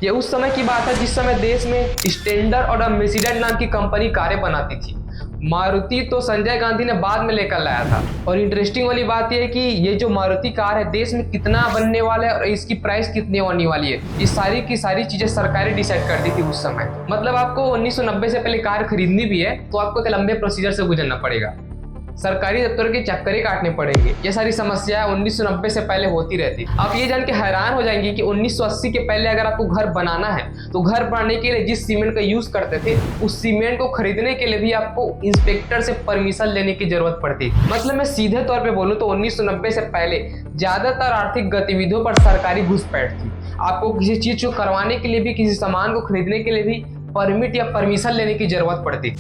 ये उस समय की बात है जिस समय देश में स्टैंडर्ड और मेर्सिडीज नाम की कंपनी कारें बनाती थी। मारुति तो संजय गांधी ने बाद में लेकर लाया था। और इंटरेस्टिंग वाली बात यह है कि ये जो मारुति कार है देश में कितना बनने वाला है और इसकी प्राइस कितनी होने वाली है, ये सारी की सारी चीजें सरकारें डिसाइड करती थी उस समय। मतलब आपको 1990 से पहले कार खरीदनी भी है तो आपको एक लंबे प्रोसीजर से गुजरना पड़ेगा, सरकारी दफ्तर के चक्करे काटने पड़ेंगे। ये सारी समस्याएं 1990 से पहले होती रहती। आप ये जान के हैरान हो जाएंगे कि 1980 के पहले अगर आपको घर बनाना है तो घर बनाने के लिए जिस सीमेंट का यूज करते थे उस सीमेंट को खरीदने के लिए भी आपको इंस्पेक्टर से परमिशन लेने की जरूरत पड़ती। मतलब मैं सीधे तौर पे बोलूं तो 1990 से पहले ज्यादातर आर्थिक गतिविधियों पर सरकारी घुसपैठ थी। आपको किसी चीज को करवाने के लिए भी, किसी सामान को खरीदने के लिए भी परमिट या परमिशन लेने की जरूरत पड़ती।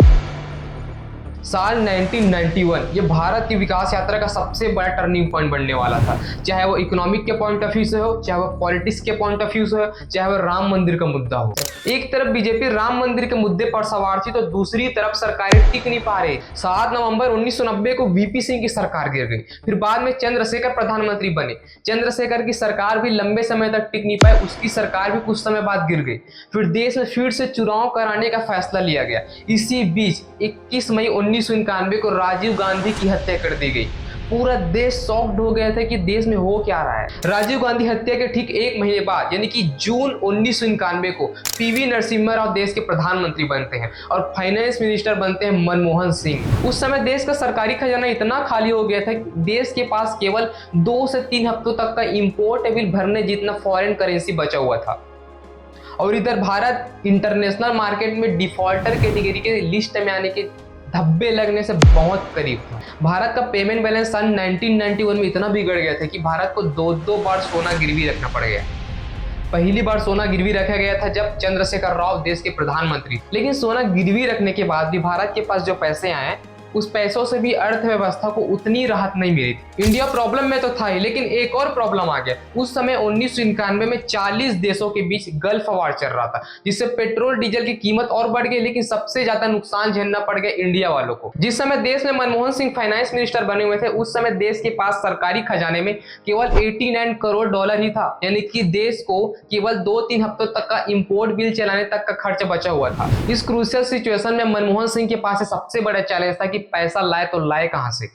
साल 1991 ये भारत की विकास यात्रा का सबसे बड़ा टर्निंग पॉइंट बनने वाला था, चाहे वो इकोनॉमिक के पॉइंट ऑफ व्यू से हो, चाहे वो पॉलिटिक्स के पॉइंट ऑफ व्यू से हो, चाहे वो राम मंदिर का मुद्दा हो। एक तरफ बीजेपी राम मंदिर के मुद्दे पर सवार थी तो दूसरी तरफ सरकारें टिक नहीं पा रही। 7 नवंबर 1990 को वीपी सिंह की सरकार गिर गई। फिर बाद में चंद्रशेखर प्रधानमंत्री बने। चंद्रशेखर की सरकार भी लंबे समय तक टिक नहीं पाई, उसकी सरकार भी कुछ समय बाद गिर गई। फिर देश में फिर से चुनाव कराने का फैसला लिया गया। इसी बीच 21 मई 1991 को राजीव गांधी की हत्या कर दी गई। पूरा देश शॉक्ड हो गया था कि देश में हो क्या रहा है। राजीव गांधी हत्या के ठीक 1 महीने बाद यानी कि जून 1991 को पीवी नरसिम्हा राव देश के प्रधानमंत्री बनते हैं और फाइनेंस मिनिस्टर बनते हैं मनमोहन सिंह। उस समय देश का सरकारी खजाना इतना खाली हो गया था कि देश के पास केवल 2 से 3 हफ्तों तक का इंपोर्ट बिल भरने जितना फॉरेन करेंसी बचा हुआ था। और इधर भारत इंटरनेशनल मार्केट में डिफॉल्टर कैटेगरी के लिस्ट में आने के धब्बे लगने से बहुत करीब था। भारत का पेमेंट बैलेंस सन 1991 में इतना बिगड़ गया था कि भारत को 2 बार सोना गिरवी रखना पड़ गया। पहली बार सोना गिरवी रखा गया था जब चंद्रशेखर राव देश के प्रधानमंत्री। लेकिन सोना गिरवी रखने के बाद भी भारत के पास जो पैसे आए उस पैसों से भी अर्थव्यवस्था को उतनी राहत नहीं मिली थी। इंडिया प्रॉब्लम में तो था ही, लेकिन एक और प्रॉब्लम आ गया। उस समय 1991 में 40 देशों के बीच गल्फ वार चल रहा था, जिससे पेट्रोल डीजल की कीमत और बढ़ गई, लेकिन सबसे ज्यादा नुकसान झेलना पड़ गया इंडिया वालों को। जिस समय देश में मनमोहन सिंह फाइनेंस मिनिस्टर बने हुए थे उस समय देश के पास सरकारी खजाने में केवल 89 करोड़ डॉलर ही था, यानी कि देश को केवल 2-3 हफ्तों तक का इंपोर्ट बिल चलाने तक का खर्च बचा हुआ था। इस क्रूशियल सिचुएशन में मनमोहन सिंह के पास सबसे बड़ा चैलेंज था कि पैसा लाए तो लाए कहां से।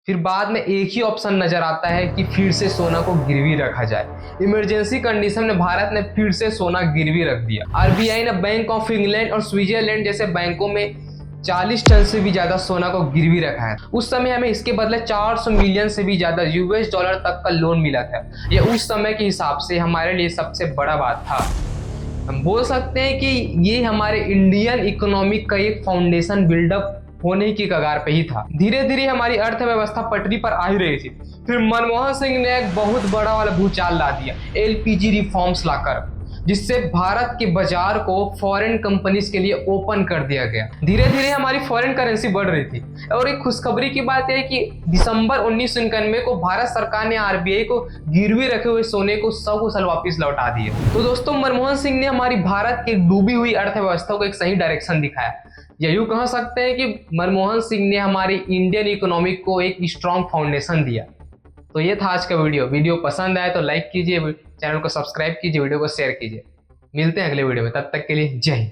फिर बाद में एक ही ऑप्शन नजर आता है कि फिर से सोना को गिरवी रखा जाए। इमरजेंसी कंडीशन में भारत ने फिर से सोना गिरवी रख दिया। आरबीआई ने बैंक ऑफ इंग्लैंड और स्विट्जरलैंड जैसे बैंकों में 40 टन से भी ज्यादा सोना को गिरवी रखा है। उस समय हमें इसके बदले 400 मिलियन से भी ज्यादा यूएस डॉलर तक का लोन मिला था। यह उस समय के हिसाब से हमारे लिए सबसे बड़ा बात था। हम बोल सकते हैं कि ये हमारे इंडियन इकोनॉमिक का एक फाउंडेशन बिल्डअप होने की कगार पे ही था। धीरे धीरे हमारी अर्थव्यवस्था पटरी पर आ ही रही थी। फिर मनमोहन सिंह ने एक बहुत बड़ा वाला भूचाल ला दिया, एलपीजी रिफॉर्म्स लाकर, जिससे भारत के बाजार को फॉरेन कंपनीज के लिए ओपन कर दिया गया। धीरे धीरे हमारी फॉरेन करेंसी बढ़ रही थी। और एक खुशखबरी की बात है कि दिसंबर 1991 को भारत सरकार ने आरबीआई को गिरवी रखे हुए सोने को सकुशल वापस लौटा दिया। तो दोस्तों, मनमोहन सिंह ने हमारी भारत की डूबी हुई अर्थव्यवस्था को एक सही डायरेक्शन दिखाया। या यूं कह सकते हैं कि मनमोहन सिंह ने हमारी इंडियन इकोनॉमिक को एक स्ट्रॉन्ग फाउंडेशन दिया। तो ये था आज का वीडियो पसंद आए तो लाइक कीजिए, चैनल को सब्सक्राइब कीजिए, वीडियो को शेयर कीजिए। मिलते हैं अगले वीडियो में, तब तक के लिए जय हिंद।